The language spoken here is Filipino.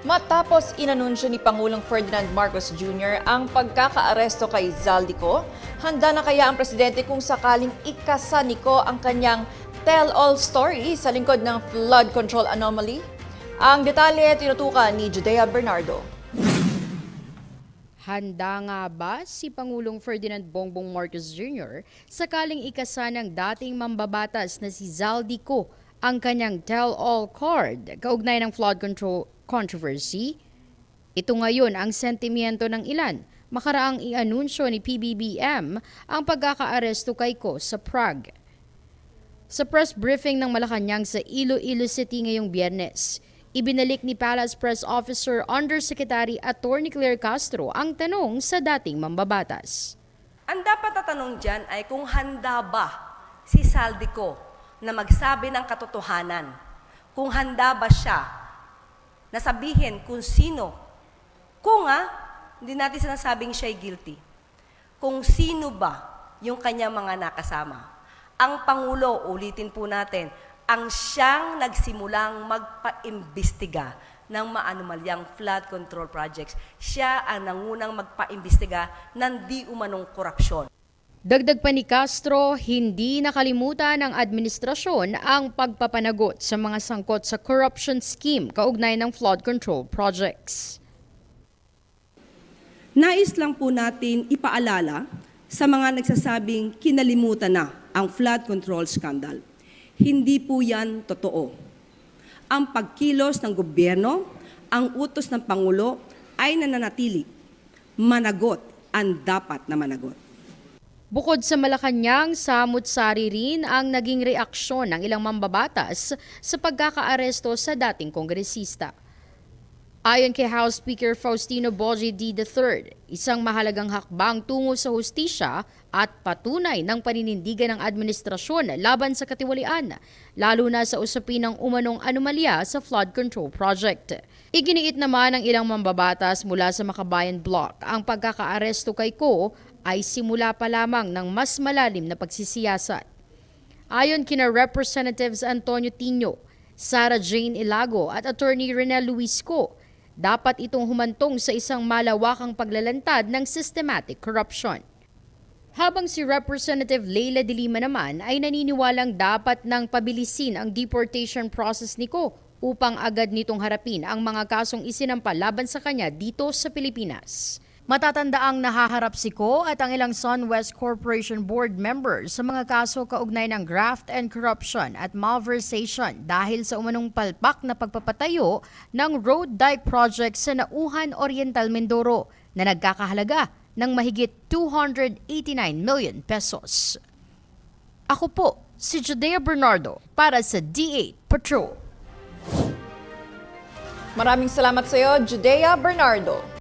Matapos inanunsyo ni Pangulong Ferdinand Marcos Jr. ang pagkakaaresto kay Zaldico, handa na kaya ang presidente kung sakaling ikasa niko ang kanyang tell-all story sa lingkod ng flood control anomaly? Ang detalye tinutukan ni Judea Bernardo. Handa nga ba si Pangulong Ferdinand Bongbong Marcos Jr. sakaling ikasa ng dating mambabatas na si Zaldico ang kanyang tell-all card kaugnay ng flood control controversy? Ito ngayon ang sentimiento ng ilan. Makaraang i-anunsyo ni PBBM ang pagkakaaresto kay Ko sa Prague. Sa press briefing ng Malacanang sa Iloilo City ngayong Biyernes, ibinalik ni Palace Press Officer Undersecretary Attorney Claire Castro ang tanong sa dating mambabatas. Ang dapat na tanong dyan ay kung handa ba si Zaldico na magsabi ng katotohanan. Kung handa ba siya na sabihin kung sino. Kung hindi natin sinasabing siya'y guilty. Kung sino ba yung kanyang mga nakasama. Ang Pangulo, ulitin po natin, ang siyang nagsimulang magpa-imbestiga ng maanumalyang flood control projects. Siya ang nangunang magpa-imbestiga ng di umanong korupsyon. Dagdag pa ni Castro, hindi nakalimutan ng administrasyon ang pagpapanagot sa mga sangkot sa corruption scheme kaugnay ng flood control projects. Nais lang po natin ipaalala sa mga nagsasabing kinalimutan na ang flood control scandal. Hindi po yan totoo. Ang pagkilos ng gobyerno, ang utos ng Pangulo ay nananatili. Managot ang dapat na managot. Bukod sa Malacanang, samut-sari rin ang naging reaksyon ng ilang mambabatas sa pagkakaaresto sa dating kongresista. Ayon kay House Speaker Faustino Bogie D. III, isang mahalagang hakbang tungo sa hustisya at patunay ng paninindigan ng administrasyon laban sa katiwalian, lalo na sa usapin ng umanong anomalya sa flood control project. Iginiit naman ng ilang mambabatas mula sa Makabayan Bloc ang pagkakaaresto kay Ko ay simula pa lamang ng mas malalim na pagsisiyasat. Ayon kina Representatives Antonio Tino, Sara Jane Ilago at Attorney Renel Luis Co, dapat itong humantong sa isang malawakang paglalantad ng systematic corruption. Habang si Representative Leila de Lima naman ay naniniwalang dapat nang pabilisin ang deportation process ni Ko upang agad nitong harapin ang mga kasong isinampa laban sa kanya dito sa Pilipinas. Matatandaang nahaharap si Ko at ang ilang SunWest Corporation Board members sa mga kaso kaugnay ng graft and corruption at malversation dahil sa umanong palpak na pagpapatayo ng road dike project sa Nauhan Oriental, Mindoro na nagkakahalaga ng mahigit 289 million pesos. Ako po si Judea Bernardo para sa D8 Patrol. Maraming salamat sa iyo, Judea Bernardo.